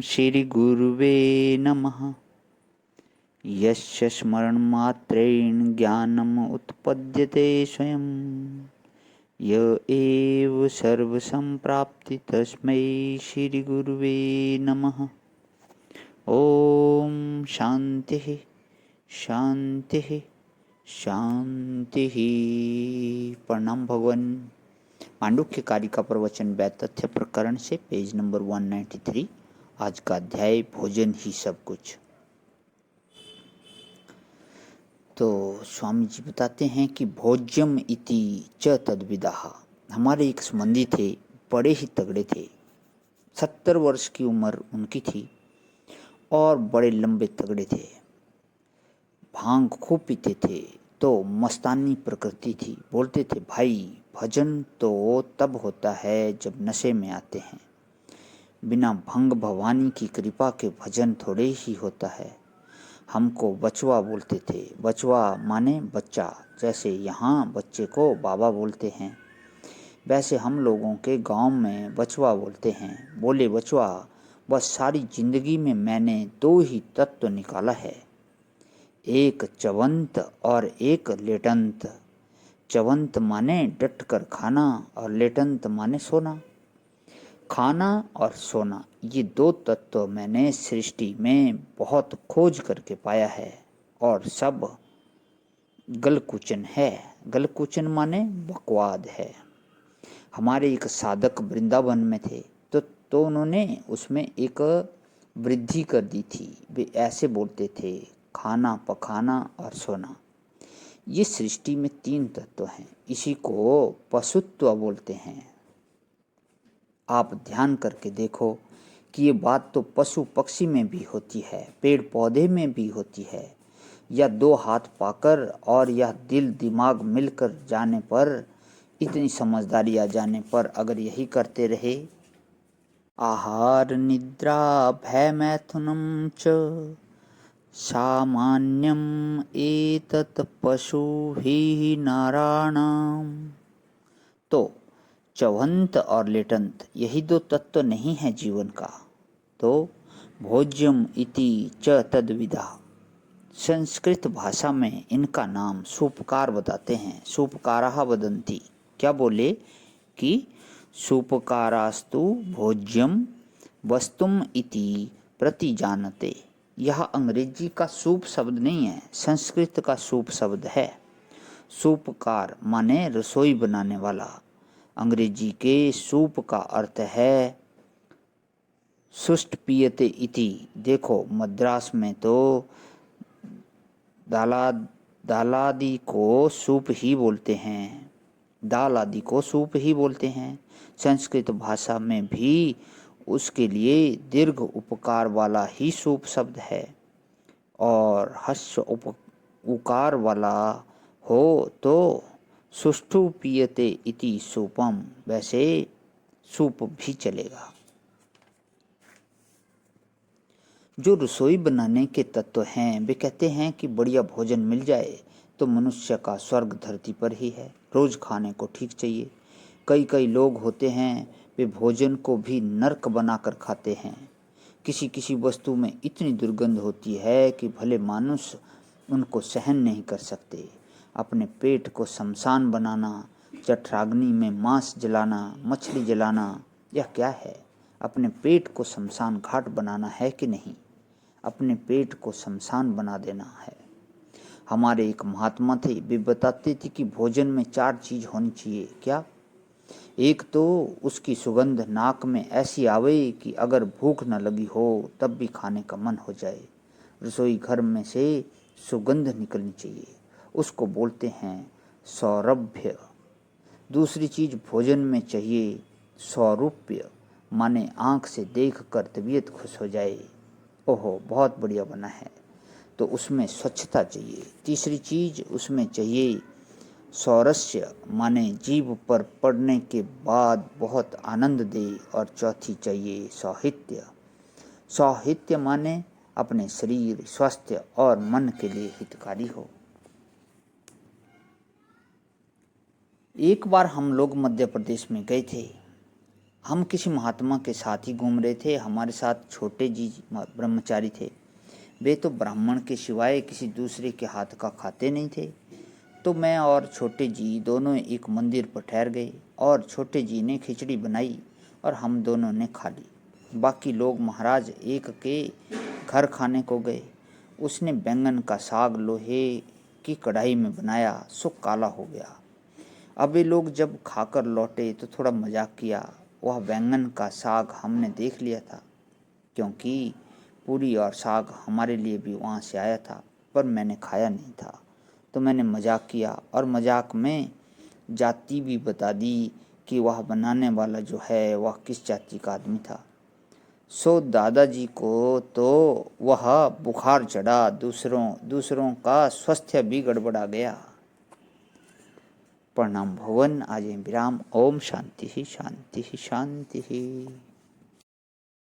श्रीगुरुवे नमः। यस्य स्मरणमात्रेण ज्ञानम् उत्पद्यते स्वयं, य एव सर्वसम्प्राप्ति तस्मै श्रीगुरुवे नमः। ओम शांति शांति शांति। प्रणाम भगवान। मांडुक्य कारिका प्रवचन तथ्य प्रकरण से पेज नंबर 193। आज का अध्याय भोजन ही सब कुछ। तो स्वामी जी बताते हैं कि भोज्यम इति च तद्विदाः। हमारे एक संबंधी थे, बड़े ही तगड़े थे। 70 वर्ष की उम्र उनकी थी और बड़े लंबे तगड़े थे। भांग खूब पीते थे, तो मस्तानी प्रकृति थी। बोलते थे, भाई भजन तो तब होता है जब नशे में आते हैं, बिना भंग भवानी की कृपा के भजन थोड़े ही होता है। हमको बचवा बोलते थे। बचवा माने बच्चा, जैसे यहाँ बच्चे को बाबा बोलते हैं, वैसे हम लोगों के गांव में बचवा बोलते हैं। बोले, बचवा, बस सारी जिंदगी में मैंने 2 ही तत्व निकाला है, एक चवंत और एक लेटंत। चवंत माने डट कर खाना और लेटंत माने सोना। खाना और सोना, ये 2 तत्व मैंने सृष्टि में बहुत खोज करके पाया है, और सब गलकुचन है। गलकुचन माने बकवाद है। हमारे एक साधक वृंदावन में थे, तो उन्होंने उसमें एक वृद्धि कर दी थी। वे ऐसे बोलते थे, खाना पखाना और सोना, ये सृष्टि में 3 तत्व हैं, इसी को पशुत्व बोलते हैं। आप ध्यान करके देखो कि ये बात तो पशु पक्षी में भी होती है, पेड़ पौधे में भी होती है, या 2 हाथ पाकर और या दिल दिमाग मिलकर जाने पर, इतनी समझदारी आ जाने पर अगर यही करते रहे। आहार निद्रा भय मैथुनम च सामान्यम एतत् पशुभिः नराणाम्। तो चवंत और लेटंत, यही 2 तत्व नहीं है जीवन का। तो भोज्यम इति च तद्विदाः। संस्कृत भाषा में इनका नाम सूपकार बताते हैं। सूपकाराः वदन्ति। क्या बोले कि सूपकारास्तु भोज्यम वस्तुम इति प्रतिजानते। यह अंग्रेजी का सूप शब्द नहीं है, संस्कृत का सूप शब्द है। सूपकार माने रसोई बनाने वाला। अंग्रेजी के सूप का अर्थ है सुष्ट पियते इति। देखो, मद्रास में तो दालादि को सूप ही बोलते हैं, दाल आदि को सूप ही बोलते हैं। संस्कृत भाषा में भी उसके लिए दीर्घ उपकार वाला ही सूप शब्द है, और हस्व उकार वाला हो तो सुष्ठु पियते इति सूपम, वैसे सूप भी चलेगा। जो रसोई बनाने के तत्व हैं, वे कहते हैं कि बढ़िया भोजन मिल जाए तो मनुष्य का स्वर्ग धरती पर ही है। रोज खाने को ठीक चाहिए। कई लोग होते हैं, वे भोजन को भी नर्क बनाकर खाते हैं। किसी किसी वस्तु में इतनी दुर्गंध होती है कि भले मानुष उनको सहन नहीं कर सकते। अपने पेट को शमशान बनाना, जठराग्नि में मांस जलाना, मछली जलाना, यह क्या है? अपने पेट को शमशान घाट बनाना है कि नहीं? अपने पेट को शमशान बना देना है। हमारे एक महात्मा थे, वे बताते थे कि भोजन में 4 चीज होनी चाहिए। क्या? एक तो उसकी सुगंध नाक में ऐसी आवे कि अगर भूख न लगी हो तब भी खाने का मन हो जाए। रसोई घर में से सुगंध निकलनी चाहिए, उसको बोलते हैं सौरभ्य। दूसरी चीज भोजन में चाहिए सौरूप्य, माने आँख से देख कर तबीयत खुश हो जाए, ओहो बहुत बढ़िया बना है, तो उसमें स्वच्छता चाहिए। तीसरी चीज उसमें चाहिए सौरस्य, माने जीभ पर पड़ने के बाद बहुत आनंद दे, और चौथी चाहिए सौहित्य। सौहित्य माने अपने शरीर, स्वास्थ्य और मन के लिए हितकारी हो। एक बार हम लोग मध्य प्रदेश में गए थे, हम किसी महात्मा के साथ ही घूम रहे थे। हमारे साथ छोटे जी ब्रह्मचारी थे। वे तो ब्राह्मण के सिवाय किसी दूसरे के हाथ का खाते नहीं थे। तो मैं और छोटे जी दोनों एक मंदिर पर ठहर गए और छोटे जी ने खिचड़ी बनाई और हम दोनों ने खा ली। बाकी लोग महाराज एक के घर खाने को गए। उसने बैंगन का साग लोहे की कढ़ाई में बनाया, सो काला हो गया। अब वे लोग जब खाकर लौटे तो थोड़ा मजाक किया। वह बैंगन का साग हमने देख लिया था, क्योंकि पूरी और साग हमारे लिए भी वहाँ से आया था, पर मैंने खाया नहीं था। तो मैंने मजाक किया और मजाक में जाति भी बता दी कि वह बनाने वाला जो है वह किस जाति का आदमी था। सो दादाजी को तो वह बुखार चढ़ा, दूसरों का स्वास्थ्य भी गड़बड़ा गया। प्रणाम भवन। आज विराम। ओम शांति ही शांति ही शांति ही।